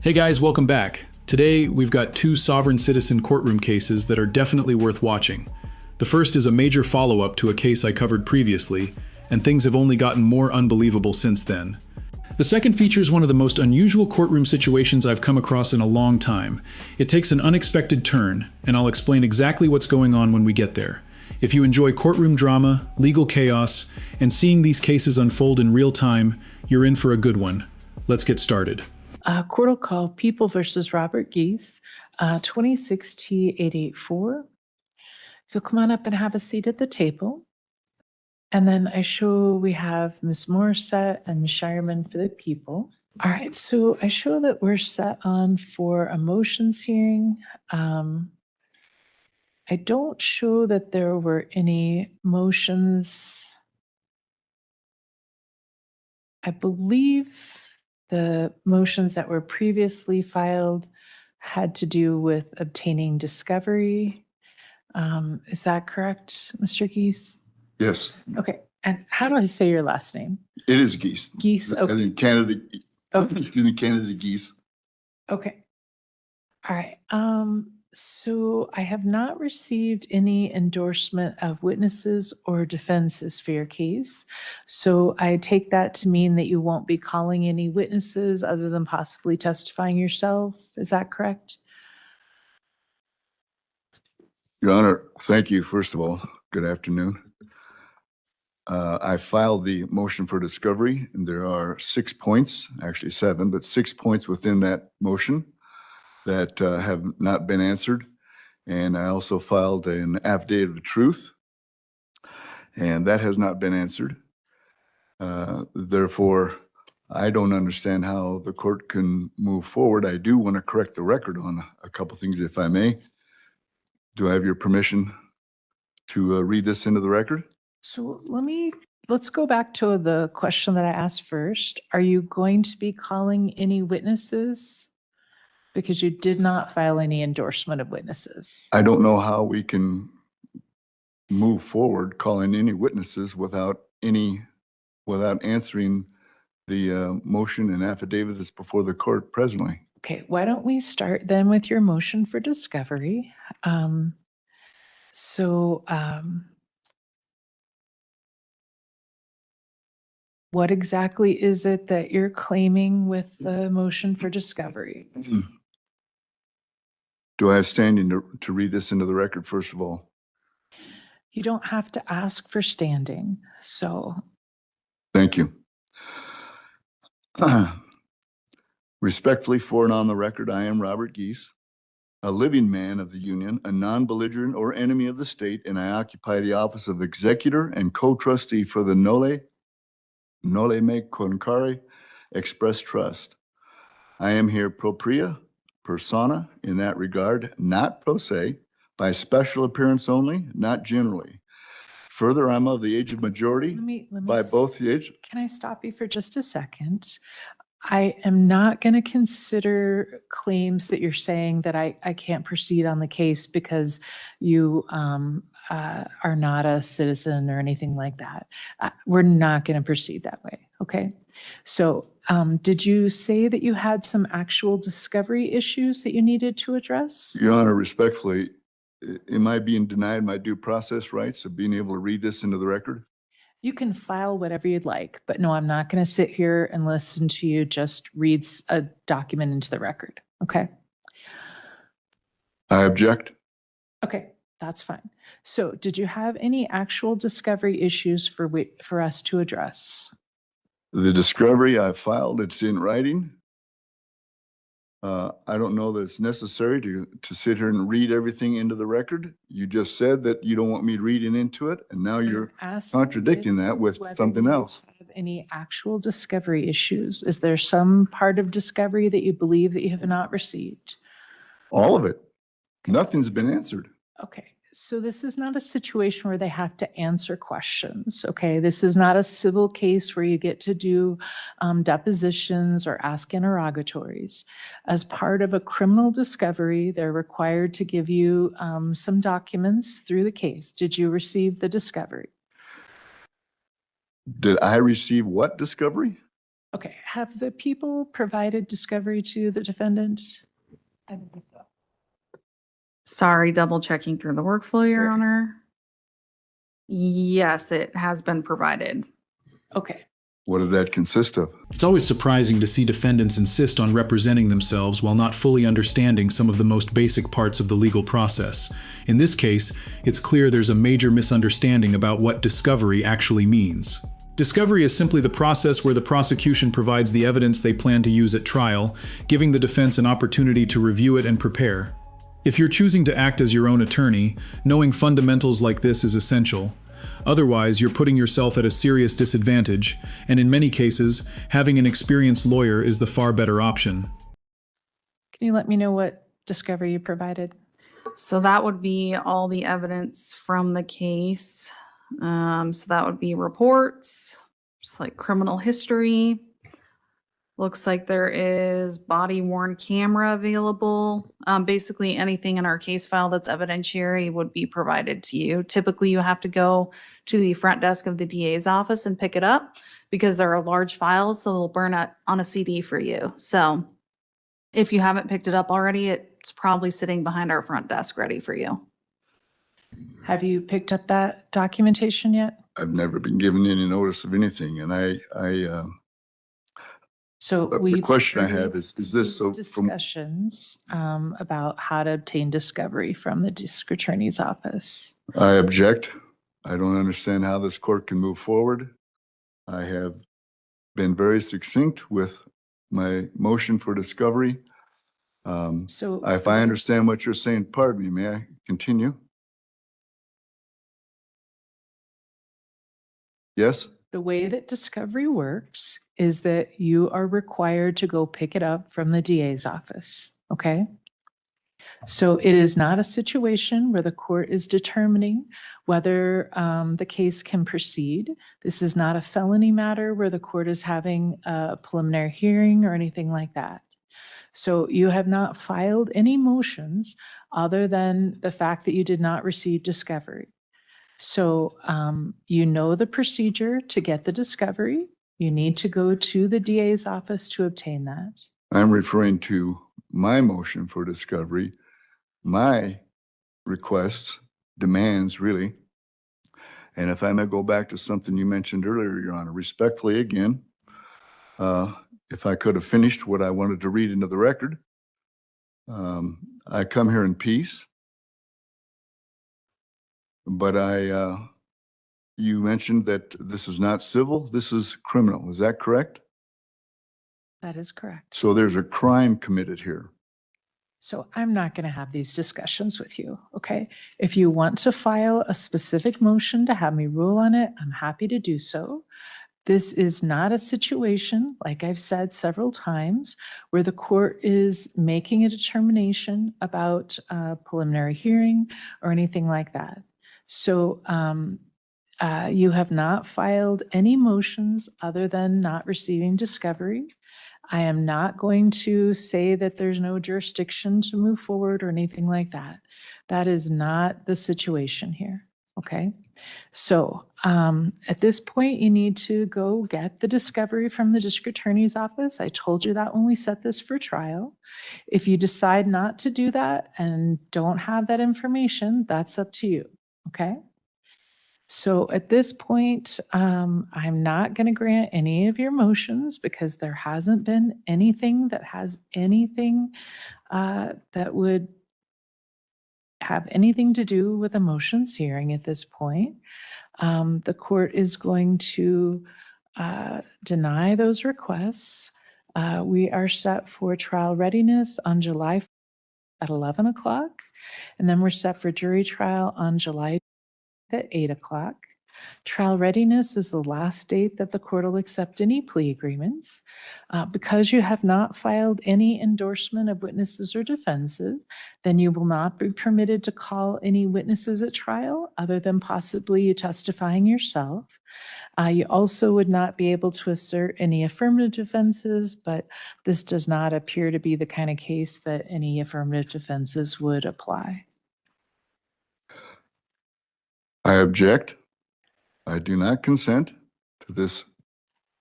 Hey guys, welcome back. Today, we've got two sovereign citizen courtroom cases that are definitely worth watching. The first is a major follow-up to a case I covered previously, and things have only gotten more unbelievable since then. The second features one of the most unusual courtroom situations I've come across in a long time. It takes an unexpected turn, and I'll explain exactly what's going on when we get there. If you enjoy courtroom drama, legal chaos, and seeing these cases unfold in real time, you're in for a good one. Let's get started. Court will call People versus Robert Geese, 26T884. If you'll come on up and have a seat at the table. And then I show we have Ms. Morissette and Ms. Shireman for the People. All right, so I show that we're set on for a motions hearing. I don't show that there were any motions. I believe the motions that were previously filed had to do with obtaining discovery. Is that correct, Mr. Geese? Yes, Okay, and how do I say your last name? it is Geese. Geese, I okay. think Canada, Okay. excuse me, Canada Geese. Okay. All right. So I have not received any endorsement of witnesses or defenses for your case. So I take that to mean that you won't be calling any witnesses other than possibly testifying yourself. Is that correct? Your Honor, thank you, first of all. Good afternoon. I filed the motion for discovery, and there are 6 points, actually 7, but 6 points within that motion that have not been answered. And I also filed an affidavit of truth, and that has not been answered. Therefore, I don't understand how the court can move forward. I do want to correct the record on a couple things, if I may. Do I have your permission to read this into the record? So let's go back to the question that I asked first. Are you going to be calling any witnesses? Because you did not file any endorsement of witnesses. I don't know how we can move forward calling any witnesses without answering the motion and affidavit that's before the court presently. Okay, why don't we start then with your motion for discovery? What exactly is it that you're claiming with the motion for discovery? Do I have standing to read this into the record, first of all? You don't have to ask for standing, so. Thank you. Respectfully, for and on the record, I am Robert Geese, a living man of the Union, a non-belligerent or enemy of the state, and I occupy the office of executor and co-trustee for the Nole Me Concare Express Trust. I am here propria persona in that regard, not pro se, by special appearance only, not generally. Further, I'm of the age of majority by both the age. Can I stop you for just a second? I am not going to consider claims that you're saying that I can't proceed on the case because you are not a citizen or anything like that. We're not going to proceed that way, okay? So did you say that you had some actual discovery issues that you needed to address? Your Honor, respectfully, am I being denied my due process rights of being able to read this into the record? You can file whatever you'd like, but no, I'm not going to sit here and listen to you just read a document into the record, okay? I object. Okay, that's fine. So did you have any actual discovery issues for us to address? The discovery I filed, it's in writing. I don't know that it's necessary to sit here and read everything into the record. You just said that you don't want me reading into it, and now you're contradicting that with something else. Have any actual discovery issues? Is there some part of discovery that you believe that you have not received? All of it. Nothing's been answered. Okay, so this is not a situation where they have to answer questions, okay? This is not a civil case where you get to do depositions or ask interrogatories. As part of a criminal discovery, they're required to give you some documents through the case. Did you receive the discovery? Did I receive what discovery? Okay, have the people provided discovery to the defendant? I don't think so. Sorry, double checking through the workflow, Your Sure. Honor. Yes, it has been provided. Okay, What did that consist of? It's always surprising to see defendants insist on representing themselves while not fully understanding some of the most basic parts of the legal process. In this case, it's clear there's a major misunderstanding about what discovery actually means. Discovery is simply the process where the prosecution provides the evidence they plan to use at trial, giving the defense an opportunity to review it and prepare. If you're choosing to act as your own attorney, knowing fundamentals like this is essential. Otherwise, you're putting yourself at a serious disadvantage, and in many cases, having an experienced lawyer is the far better option. can you let me know what discovery you provided? So that would be all the evidence from the case. So that would be reports, just like criminal history. Looks like there is body worn camera available. Basically anything in our case file that's evidentiary would be provided to you. Typically you have to go to the front desk of the DA's office and pick it up because there are large files, so they'll burn it on a CD for you. So if you haven't picked it up already, it's probably sitting behind our front desk ready for you. Have you picked up that documentation yet? I've never been given any notice of anything, and So the we've question I have heard is this so these from, discussions about how to obtain discovery from the district attorney's office. I object. I don't understand how this court can move forward. I have been very succinct with my motion for discovery. So If I understand what you're saying, pardon me, may I continue? Yes? the way that discovery works is that you are required to go pick it up from the DA's office, okay? So it is not a situation where the court is determining whether the case can proceed. This is not a felony matter where the court is having a preliminary hearing or anything like that. So you have not filed any motions other than the fact that you did not receive discovery. So you know the procedure to get the discovery. You need to go to the DA's office to obtain that. I'm referring to my motion for discovery, my requests, demands, really. And if I may go back to something you mentioned earlier, Your Honor, respectfully again, if I could have finished what I wanted to read into the record, I come here in peace. But you mentioned that this is not civil, this is criminal. Is that correct? That is correct. So there's a crime committed here. So I'm not going to have these discussions with you, okay? If you want to file a specific motion to have me rule on it, I'm happy to do so. This is not a situation, like I've said several times, where the court is making a determination about a preliminary hearing or anything like that. So you have not filed any motions other than not receiving discovery. I am not going to say that there's no jurisdiction to move forward or anything like that. That is not the situation here, okay? So at this point, you need to go get the discovery from the district attorney's office. I told you that when we set this for trial. If you decide not to do that and don't have that information, that's up to you, okay? So at this point, I'm not going to grant any of your motions because there hasn't been anything that has anything that would have anything to do with a motions hearing at this point. The court is going to deny those requests. We are set for trial readiness on July at 11 o'clock, and then we're set for jury trial on July at 8 o'clock. Trial readiness is the last date that the court will accept any plea agreements. Because you have not filed any endorsement of witnesses or defenses, then you will not be permitted to call any witnesses at trial other than possibly you testifying yourself. You also would not be able to assert any affirmative defenses, but this does not appear to be the kind of case that any affirmative defenses would apply. I object. I do not consent to this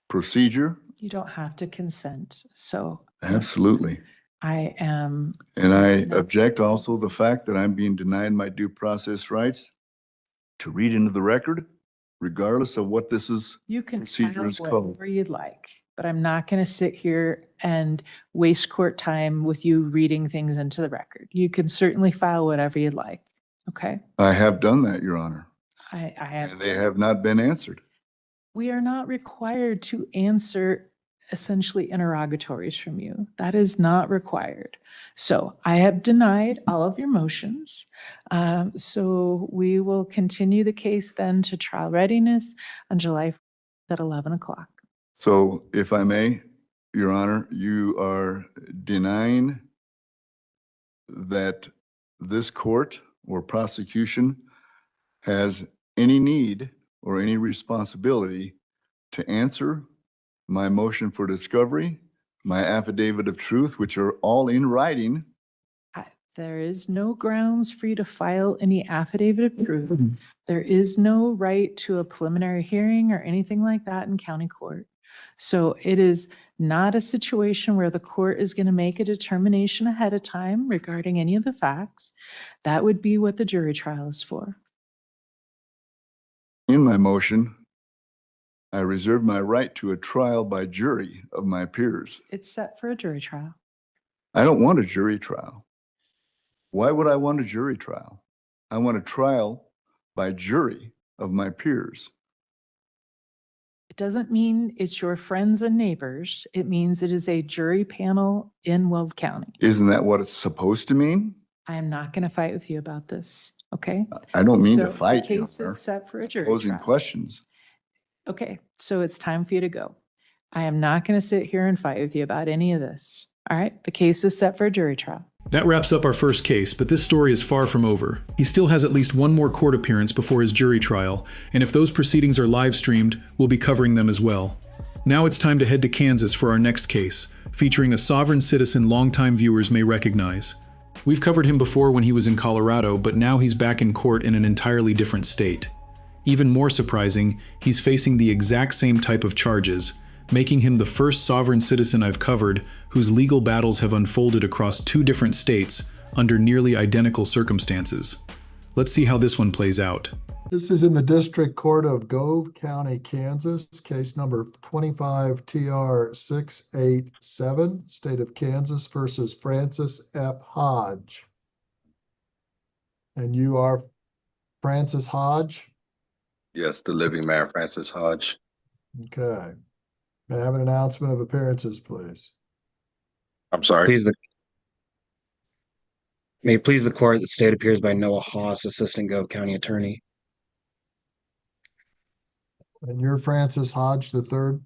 procedure You don't have to consent. So Absolutely. I am, And I No. object also the fact that I'm being denied my due process rights to read into the record, regardless of what this is. you can Procedure file is code. whatever you'd like, but I'm not going to sit here and waste court time with you reading things into the record. You can certainly file whatever you'd like. Okay? I have done that, Your Honor, I have. and they have not been answered. We are not required to answer essentially interrogatories from you. That is not required. So I have denied all of your motions. So we will continue the case then to trial readiness on July 4th at 11 o'clock. So if I may, Your Honor, you are denying that this court or prosecution has any need or any responsibility to answer my motion for discovery, my affidavit of truth, which are all in writing. There is no grounds for you to file any affidavit of truth. There is no right to a preliminary hearing or anything like that in county court. So it is not a situation where the court is going to make a determination ahead of time regarding any of the facts. That would be what the jury trial is for. In my motion, I reserve my right to a trial by jury of my peers. It's set for a jury trial. I don't want a jury trial. Why would I want a jury trial? I want a trial by jury of my peers. It doesn't mean it's your friends and neighbors. It means it is a jury panel in Weld County. Isn't that what it's supposed to mean? I am not going to fight with you about this, okay? I don't mean to So the fight, Your case Honor. is set for a jury Posing trial. questions. Okay, so it's time for you to go. I am not going to sit here and fight with you about any of this. All right, the case is set for a jury trial. That wraps up our first case, but this story is far from over. He still has at least one more court appearance before his jury trial, and if those proceedings are live streamed, we'll be covering them as well. Now it's time to head to Kansas for our next case, featuring a sovereign citizen longtime viewers may recognize. We've covered him before when he was in Colorado, but now he's back in court in an entirely different state. Even more surprising, he's facing the exact same type of charges, making him the first sovereign citizen I've covered whose legal battles have unfolded across two different states under nearly identical circumstances. Let's see how this one plays out. This is in the District Court of Gove County, Kansas, case number 25 TR 687, State of Kansas versus Francis F. Hodge. And you are Francis Hodge? Yes, the living man, Francis Hodge. Okay. May I have an announcement of appearances, please? I'm sorry. May it please the court, the state appears by Noah Haas, Assistant Gove County Attorney. And you're Francis Hodge III?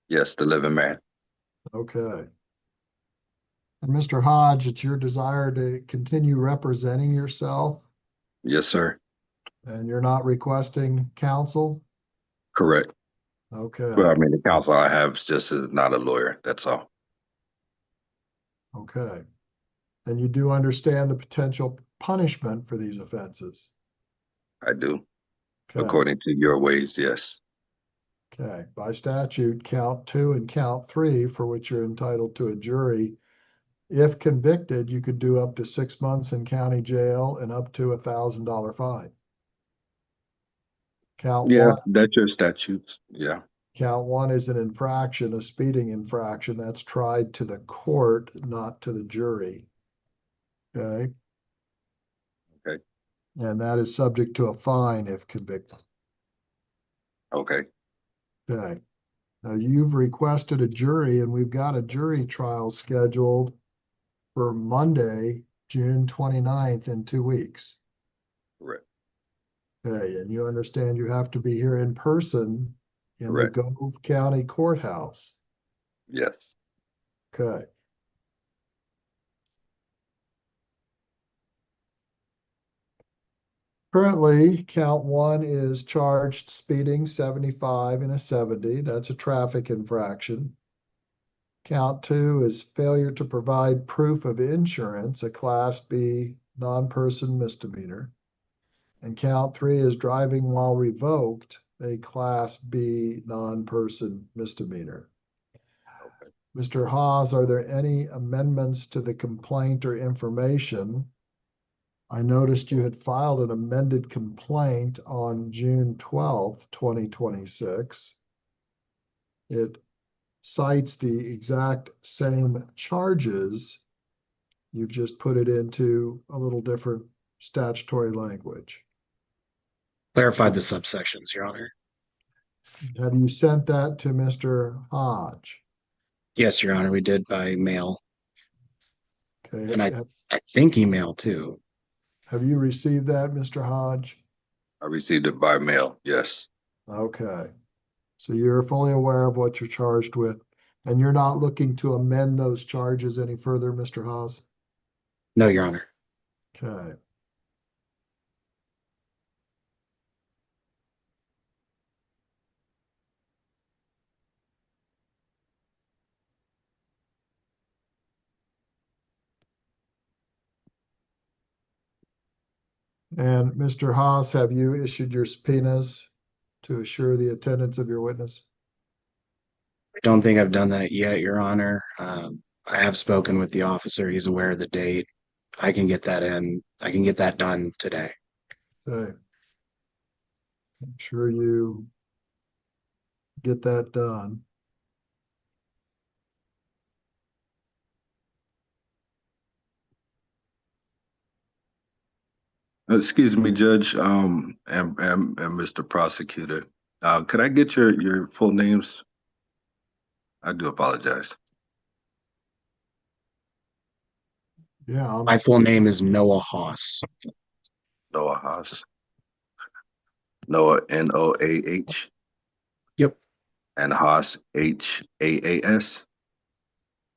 Yes, the living man. Okay. And Mr. Hodge, it's your desire to continue representing yourself, Yes, sir. and you're not requesting counsel? Correct. Okay. Well, I mean, the counsel I have is just not a lawyer. That's all. Okay. And you do understand the potential punishment for these offenses? I do. Okay. According to your ways, yes. Okay. By statute, count 2 and count 3, for which you're entitled to a jury, if convicted, you could do up to 6 months in county jail and up to $1,000 fine. Count Yeah, 1. that's your statutes. Yeah. Count 1 is an infraction, a speeding infraction that's tried to the court, not to the jury. Okay. Okay. And that is subject to a fine if convicted. Okay. Okay. Now you've requested a jury, and we've got a jury trial scheduled for Monday, June 29th in 2 weeks. Correct. Okay, and you understand you have to be here in person in the Correct. Gove County Courthouse. Yes. Okay. Currently, count 1 is charged speeding 75 and a 70. That's a traffic infraction. Count 2 is failure to provide proof of insurance, a Class B non-person misdemeanor. And count 3 is driving while revoked, a Class B non-person misdemeanor. Mr. Hawes, are there any amendments to the complaint or information? I noticed you had filed an amended complaint on June 12th, 2026. It cites the exact same charges. You've just put it into a little different statutory language. Clarified the subsections, Your Honor. Have you sent that to Mr. Hodge? Yes, Your Honor, we did by mail, Okay, and I think email too. have you received that, Mr. Hodge? I received it by mail. Yes. Okay, so you're fully aware of what you're charged with, and you're not looking to amend those charges any further, Mr. Haas? No, Your Honor. Okay. And Mr. Haas, have you issued your subpoenas to assure the attendance of your witness? I don't think I've done that yet, Your Honor. I have spoken with the officer. He's aware of the date. I can get that in. I can get that done today. Okay. I'm sure you get that done. Excuse me, Judge, and Mr. Prosecutor. Could I get your full names? I do apologize. Yeah, My full name is Noah Haas. Noah Haas. Noah, Noah. Yep. And Haas, Haas. Hahs.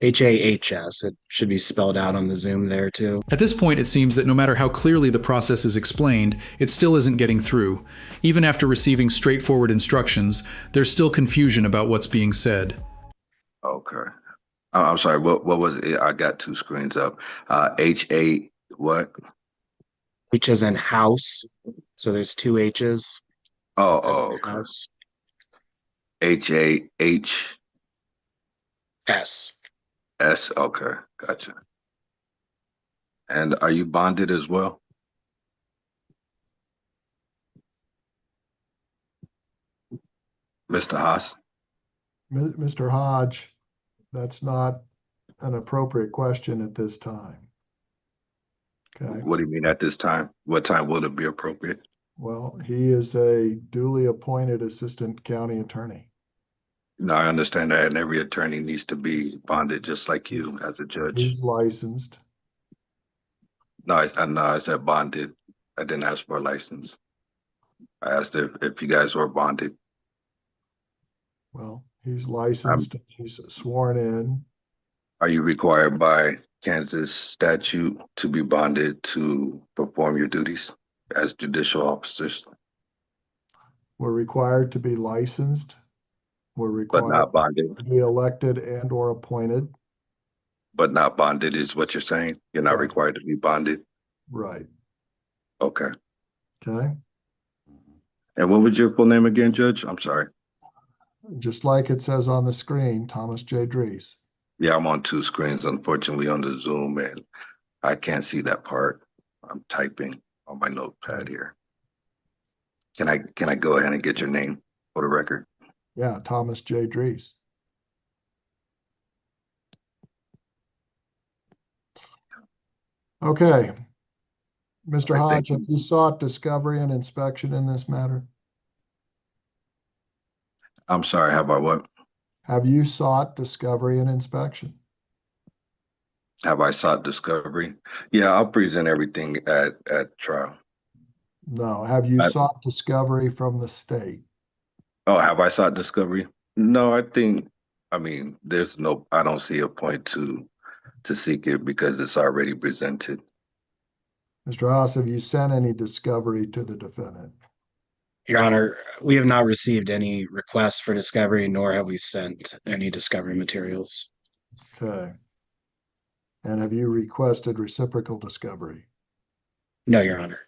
It should be spelled out on the Zoom there too. At this point, it seems that no matter how clearly the process is explained, it still isn't getting through. Even after receiving straightforward instructions, there's still confusion about what's being said. Okay. I'm sorry, what was it? I got two screens up. HA, what? H as in house. So there's two H's. Oh, As in okay. house. HAHS. S. Okay, gotcha. And are you bonded as well? Mr. Haas? Mr. Hodge, that's not an appropriate question at this time. Okay, What do you mean at this time? What time will it be appropriate? well, he is a duly appointed assistant county attorney. No, I understand that, and every attorney needs to be bonded just like you as a judge. He's licensed. No, I said bonded. I didn't ask for a license. I asked if you guys were bonded. Well, he's licensed. He's sworn in. Are you required by Kansas statute to be bonded to perform your duties as judicial officers, We're required to be licensed. We're but required not bonded? to be elected and or appointed. But not bonded is what you're saying? You're not Right. required to be bonded? Right. Okay. Okay. And what was your full name again, Judge? I'm sorry. Just like it says on the screen, Thomas J. Dries. Yeah, I'm on two screens, unfortunately, on the Zoom, and I can't see that part. I'm typing on my notepad here. Can I go ahead and get your name for the record? Yeah, Thomas J. Dries. Okay. Mr. I Hodge, think- have you sought discovery and inspection in this matter? I'm sorry, how about what? Have you sought discovery and inspection? Have I sought discovery? Yeah, I'll present everything at trial. No. Have you I- sought discovery from the state? Oh, have I sought discovery? No, I don't see a point to seek it because it's already presented. Mr. Haas, have you sent any discovery to the defendant? Your Honor, we have not received any requests for discovery, nor have we sent any discovery materials. Okay. And have you requested reciprocal discovery? No, Your Honor.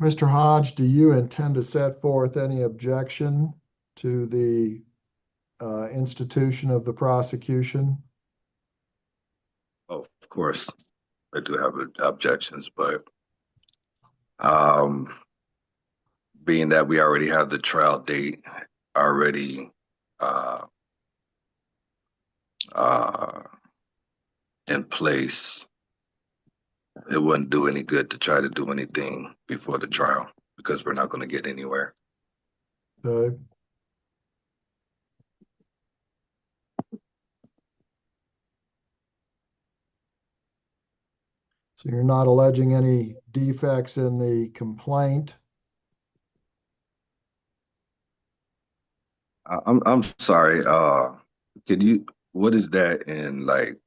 Mr. Hodge, do you intend to set forth any objection to the institution of the prosecution? Oh, of course, I do have objections, but being that we already have the trial date already uh, uh, in place, it wouldn't do any good to try to do anything before the trial because we're not going to get anywhere. Okay. So you're not alleging any defects in the complaint? I'm sorry. Can you? What is that in like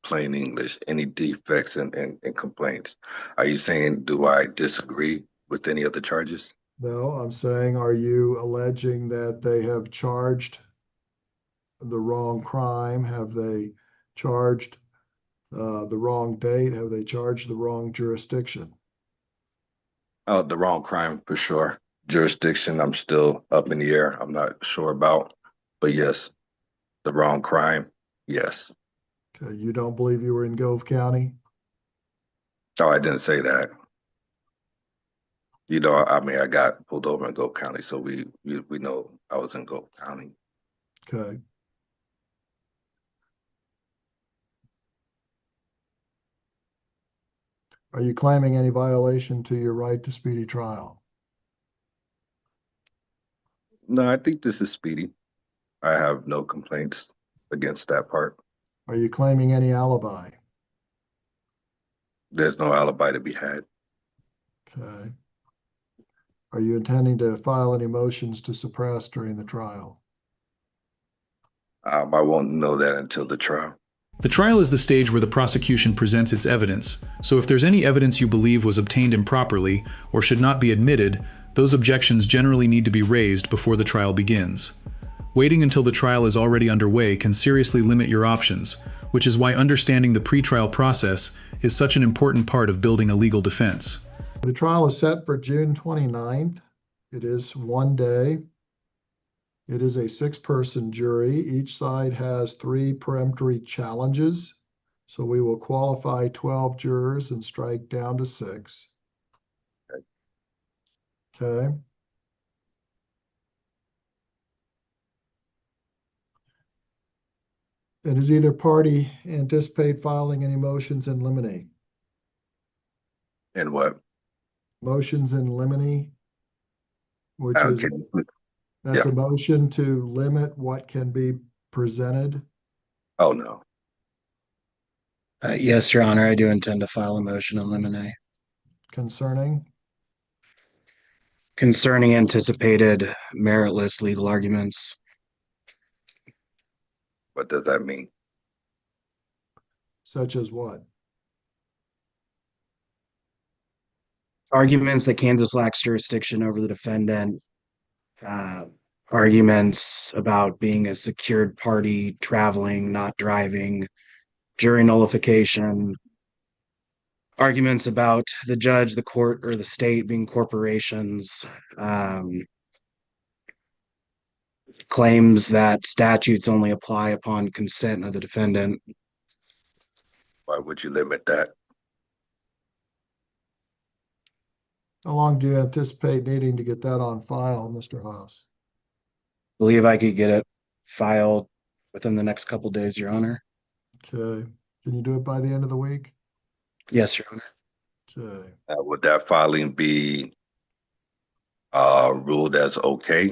plain English? Any defects and complaints? Are you saying do I disagree with any of the charges? No, I'm saying, are you alleging that they have charged the wrong crime? Have they charged the wrong date? Have they charged the wrong jurisdiction? Oh, the wrong crime for sure. Jurisdiction, I'm still up in the air. I'm not sure about, but yes, the wrong crime. Yes. Okay, you don't believe you were in Gove County? Oh, I didn't say that. You know, I mean, I got pulled over in Gulf County, so we know I was in Gulf County. Okay. Are you claiming any violation to your right to speedy trial? No, I think this is speedy. I have no complaints against that part. Are you claiming any alibi? There's no alibi to be had. Okay. Are you intending to file any motions to suppress during the trial? I won't know that until the trial. The trial is the stage where the prosecution presents its evidence, so if there's any evidence you believe was obtained improperly or should not be admitted, those objections generally need to be raised before the trial begins. Waiting until the trial is already underway can seriously limit your options, which is why understanding the pretrial process is such an important part of building a legal defense. The trial is set for June 29th. It is one day. It is a 6-person jury. Each side has 3 peremptory challenges. So we will qualify 12 jurors and strike down to 6. Okay. And does either party anticipate filing any motions in limine? And what? Motions in limine, which is, Okay. that's Yeah. a motion to limit what can be presented. Oh, no. Yes, Your Honor, I do intend to file a motion in limine Concerning, concerning anticipated meritless legal arguments. What does that mean? such as what? Arguments that Kansas lacks jurisdiction over the defendant, arguments about being a secured party, traveling, not driving, jury nullification, arguments about the judge, the court, or the state being corporations, claims that statutes only apply upon consent of the defendant. Why would you limit that? How long do you anticipate needing to get that on file, Mr. Haas? Believe I could get it filed within the next couple days, Your Honor. Okay. Can you do it by the end of the week? Yes, Your Honor. Okay. Would that filing be ruled as okay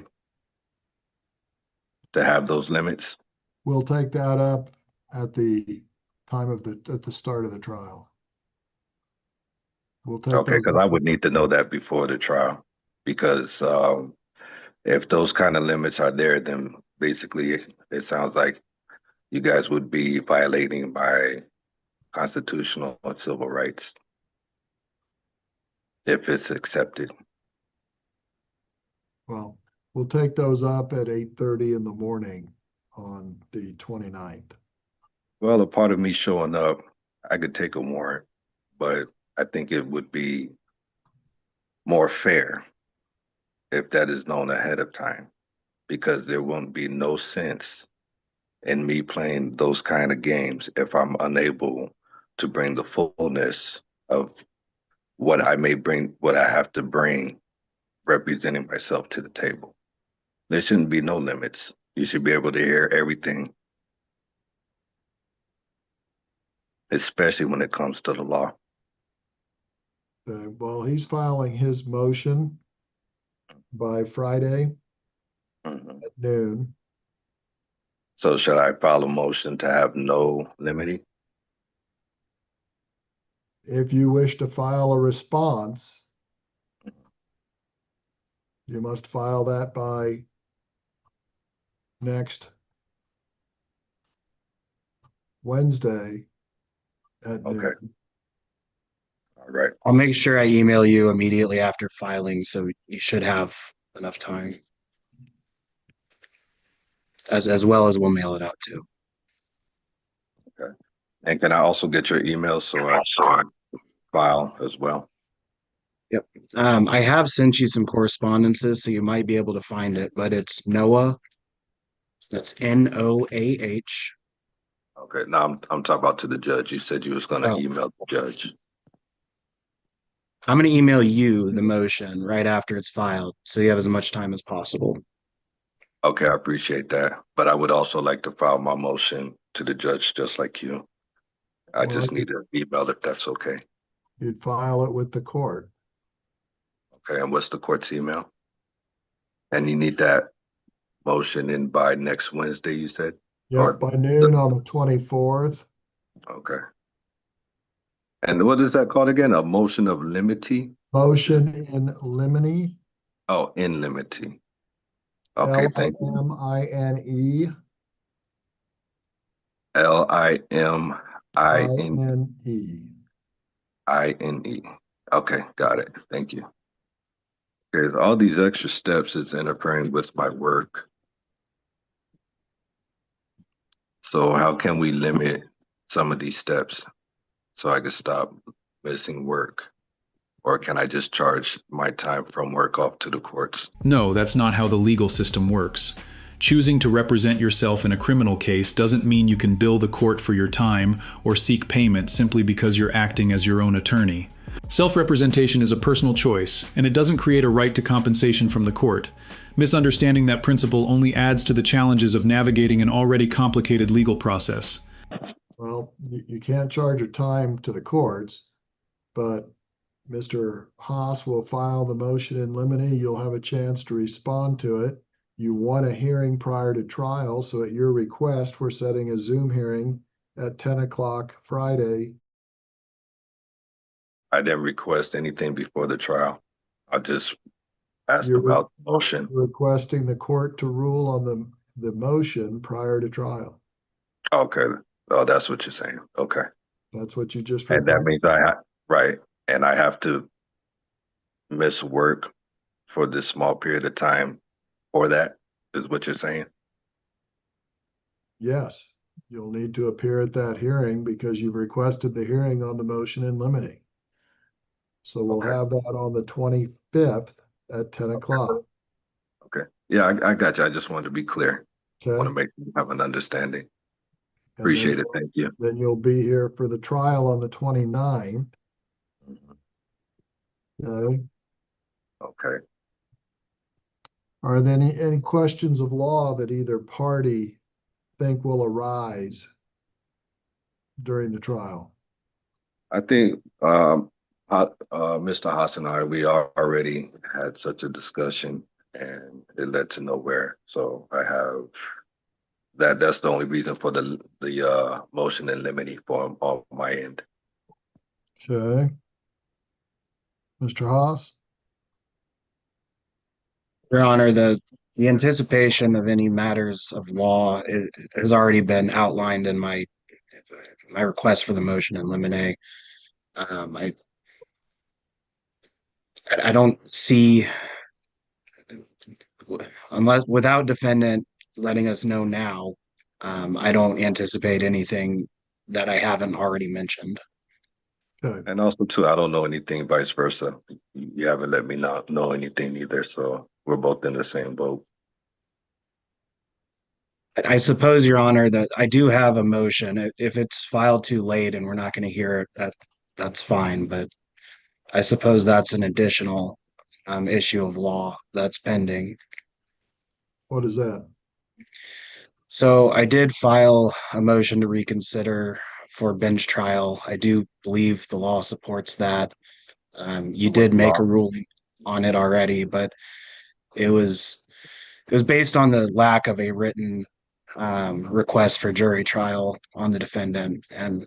to have those limits? We'll take that up at the time of at the start of the trial. We'll take Okay, those because up. I would need to know that before the trial, because if those kind of limits are there, then basically it sounds like you guys would be violating my constitutional and civil rights if it's accepted. Well, we'll take those up at 8:30 in the morning on the 29th. Well, a part of me showing up, I could take a warrant, but I think it would be more fair if that is known ahead of time. because there won't be no sense in me playing those kind of games if I'm unable to bring the fullness of what I have to bring representing myself to the table. There shouldn't be no limits. You should be able to hear everything, especially when it comes to the law. Okay, well, he's filing his motion by Friday Mhm. at noon. So shall I file a motion to have no limiting? If you wish to file a response, you must file that by next Wednesday at Okay. noon. All right. I'll make sure I email you immediately after filing, so you should have enough time. As well as we'll mail it out too. And can I also get your email so I can file as well? I have sent you some correspondences, so you might be able to find it, but it's Noah. That's Noah. Okay. Now I'm talking about to the judge. You said you was gonna Oh. email the judge. I'm going to email you the motion right after it's filed, so you have as much time as possible. Okay, I appreciate that. But I would also like to file my motion to the judge just like you. I Well, just need an email if that's okay. You'd file it with the court. Okay, and what's the court's email? And you need that motion in by next Wednesday, you said? Or- Yep, by noon on the 24th. Okay. And what is that called again? A motion of limity? Motion in limine, Oh, in limity. Okay, thank you. Limine, Limine. INE. INE. Okay, got it. Thank you. Okay, so all these extra steps is interfering with my work. So how can we limit some of these steps so I can stop missing work? Or can I just charge my time from work off to the courts? No, that's not how the legal system works. Choosing to represent yourself in a criminal case doesn't mean you can bill the court for your time or seek payment simply because you're acting as your own attorney. Self-representation is a personal choice, and it doesn't create a right to compensation from the court. Misunderstanding that principle only adds to the challenges of navigating an already complicated legal process. Well, you can't charge your time to the courts, but Mr. Haas will file the motion in limine. You'll have a chance to respond to it. You want a hearing prior to trial, so at your request, we're setting a Zoom hearing at 10 o'clock Friday. I didn't request anything before the trial. I just asked You're about the motion. requesting the court to rule on the motion prior to trial. Okay. Oh, that's what you're saying. Okay. That's what you just And that requested. means right. And I have to miss work for this small period of time for that, is what you're saying? Yes, you'll need to appear at that hearing because you've requested the hearing on the motion in limine. So we'll Okay. have that on the 25th at 10 o'clock. Okay. Yeah, I got you. I just wanted to be clear. I want to Okay? make you have an understanding. And Appreciate it. Thank you. then you'll be here for the trial on the 29th. Okay? Okay. Are there any questions of law that either party think will arise during the trial? I think Mr. Haas and I, we already had such a discussion and it led to nowhere. So I have that's the only reason for the motion in limine form on my end. Okay. Mr. Haas? Your Honor, the anticipation of any matters of law has already been outlined in my request for the motion in limine. I don't see, unless without defendant letting us know now, I don't anticipate anything that I haven't already mentioned. Okay. And also too, I don't know anything vice versa. You haven't let me know anything either. So we're both in the same boat. I suppose, Your Honor, that I do have a motion. If it's filed too late and we're not going to hear it, that's fine. But I suppose that's an additional issue of law that's pending. What is that? So I did file a motion to reconsider for bench trial. I do believe the law supports that. You did make a ruling on it already, but it was based on the lack of a written request for jury trial on the defendant. And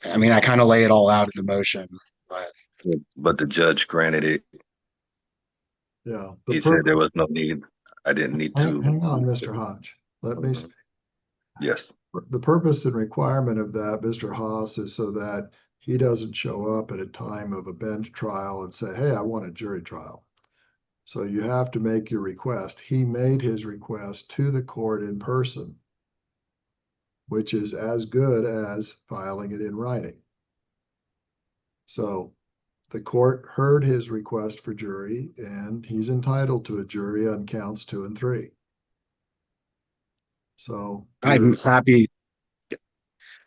I mean, I kind of lay it all out in the motion, but But the judge granted it. Yeah. He said there was no need. I didn't need to. Hang on, Mr. Hodge. Let me speak. Yes. The purpose and requirement of that, Mr. Haas, is so that he doesn't show up at a time of a bench trial and say, hey, I want a jury trial. So you have to make your request. He made his request to the court in person, which is as good as filing it in writing. So the court heard his request for jury, and he's entitled to a jury on counts 2 and 3. So I'm happy.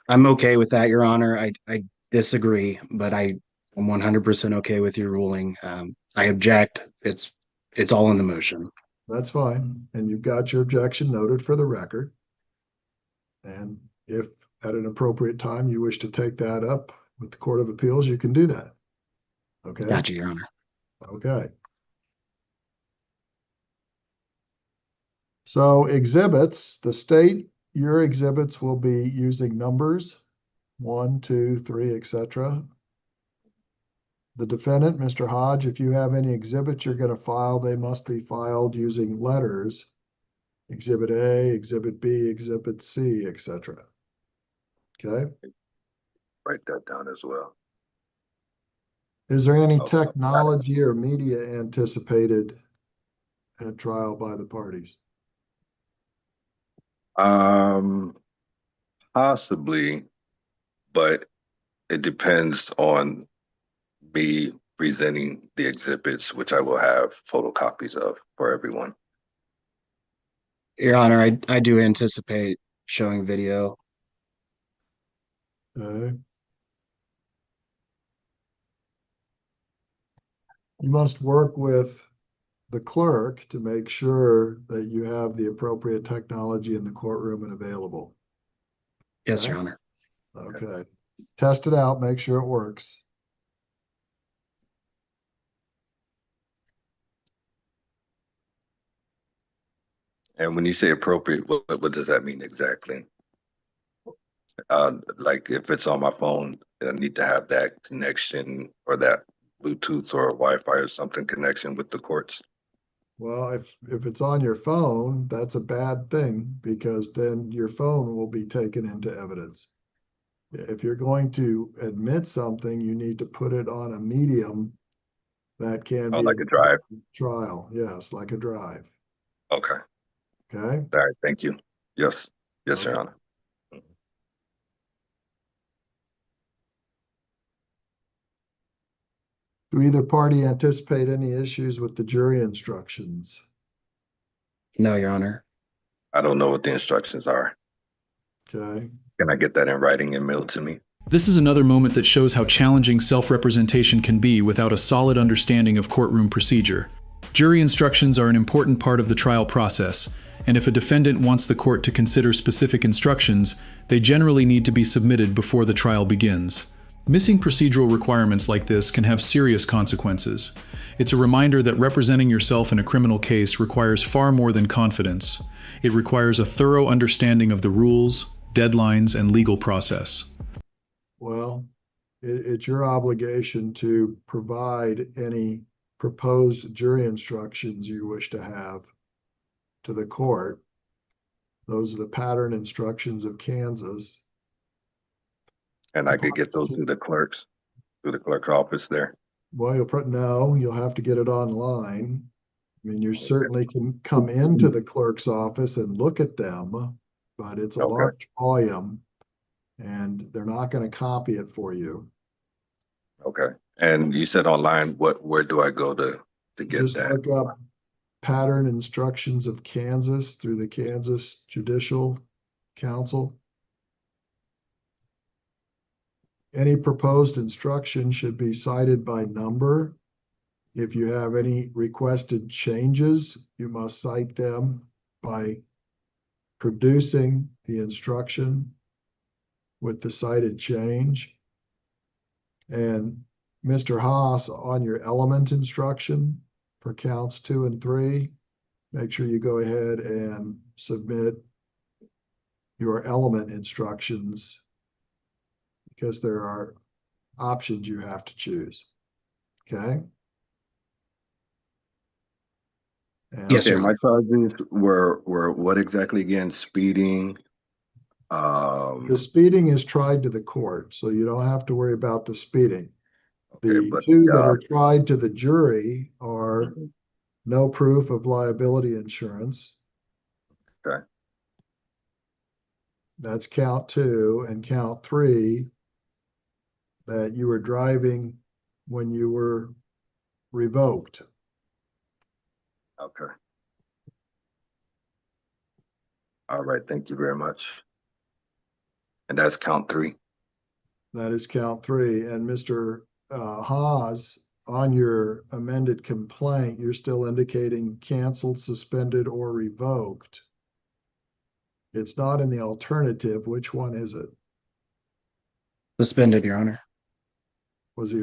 I'm okay with that, Your Honor. I disagree, but I'm 100% okay with your ruling. I object. It's all in the motion. that's fine. And you've got your objection noted for the record. And if at an appropriate time you wish to take that up with the Court of Appeals, you can do that. Okay? Gotcha, Your Honor. Okay. So exhibits, the state, your exhibits will be using numbers, 1, 2, 3, etc. The defendant, Mr. Hodge, if you have any exhibits you're going to file, they must be filed using letters. Exhibit A, Exhibit B, Exhibit C, etc. Okay? Write that down as well. Is there any Okay. technology or media anticipated at trial by the parties? Possibly, but it depends on me presenting the exhibits, which I will have photocopies of for everyone. Your Honor, I do anticipate showing video. Okay. You must work with the clerk to make sure that you have the appropriate technology in the courtroom and available. Yes, Okay? Your Honor. Okay. Test it out, make sure it works. And when you say appropriate, what does that mean exactly? Like if it's on my phone, I need to have that connection or that Bluetooth or Wi-Fi or something connection with the courts. Well, if it's on your phone, that's a bad thing because then your phone will be taken into evidence. If you're going to admit something, you need to put it on a medium that can Oh, be like a drive. trial. Yes, like a drive. Okay. Okay. All right. Thank you. Yes. Yes, Your Okay. Honor. Do either party anticipate any issues with the jury instructions? No, Your Honor. I don't know what the instructions are. Okay. Can I get that in writing and mailed to me? This is another moment that shows how challenging self-representation can be without a solid understanding of courtroom procedure. Jury instructions are an important part of the trial process, and if a defendant wants the court to consider specific instructions, they generally need to be submitted before the trial begins. Missing procedural requirements like this can have serious consequences. It's a reminder that representing yourself in a criminal case requires far more than confidence. It requires a thorough understanding of the rules, deadlines, and legal process. Well, it's your obligation to provide any proposed jury instructions you wish to have to the court. Those are the pattern instructions of Kansas. And I could get those through the clerk's office there. Well, you'll have to get it online. I mean, you certainly can come into the clerk's office and look at them, but it's a Okay. large volume and they're not going to copy it for you. Okay. And you said online, where do I go to get Just that? look up pattern instructions of Kansas through the Kansas Judicial Council. Any proposed instruction should be cited by number. If you have any requested changes, you must cite them by producing the instruction with the cited change. And Mr. Haas, on your element instruction for counts 2 and 3, make sure you go ahead and submit your element instructions because there are options you have to choose. Okay? And Yes, Okay, sir. my charges were what exactly again? Speeding. the speeding is tried to the court, so you don't have to worry about the speeding. Okay, The but two that are tried to the jury are Mhm. no proof of liability insurance. Okay. That's count 2, and count 3, that you were driving when you were revoked. Okay. All right, thank you very much. And that's count 3. That is count 3. And Mr. Haas, on your amended complaint, you're still indicating canceled, suspended, or revoked. It's not in the alternative. Which one is it? Suspended, Your Honor. Was he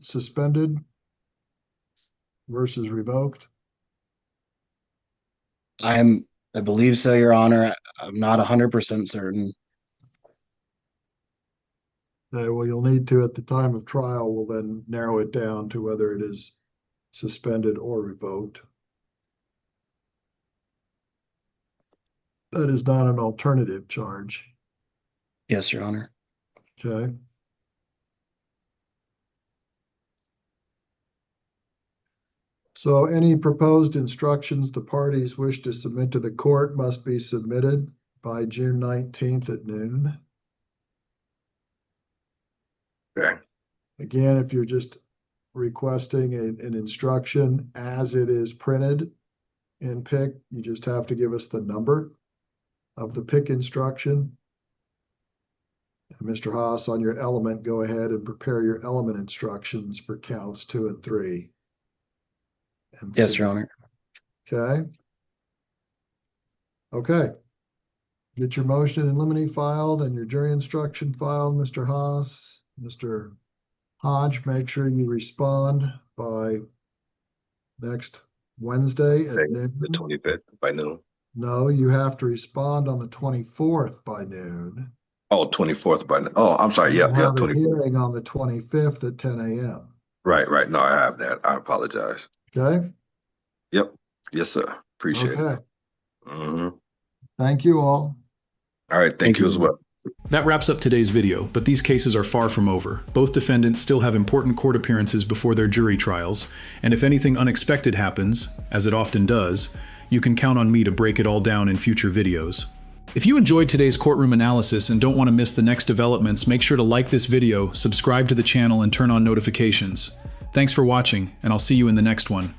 suspended versus revoked? I believe so, Your Honor. I'm not 100% certain. Okay, well, you'll need to, at the time of trial, we'll then narrow it down to whether it is suspended or revoked. That is not an alternative charge. Yes, Your Honor. Okay. So any proposed instructions the parties wish to submit to the court must be submitted by June 19th at noon. Okay. Again, if you're just requesting an instruction as it is printed in PIC, you just have to give us the number of the PIC instruction. And Mr. Haas, on your element, go ahead and prepare your element instructions for counts 2 and 3. And Yes, Your Honor. Okay. Okay. Get your motion in limine filed and your jury instruction filed, Mr. Haas. Mr. Hodge, make sure you respond by next Wednesday at noon. The 25th by noon. No, you have to respond on the 24th by noon. Oh, 24th by noon. Oh, I'm sorry. You'll Yep, yep, have a 24th. hearing on the 25th at 10 a.m. Right. No, I have that. I apologize. Okay? Yep. Yes, sir. Appreciate it. Okay. Mhm. Thank you all. All right. Thank you as well. That wraps up today's video, but these cases are far from over. Both defendants still have important court appearances before their jury trials, and if anything unexpected happens, as it often does, you can count on me to break it all down in future videos. If you enjoyed today's courtroom analysis and don't want to miss the next developments, make sure to like this video, subscribe to the channel, and turn on notifications. Thanks for watching, and I'll see you in the next one.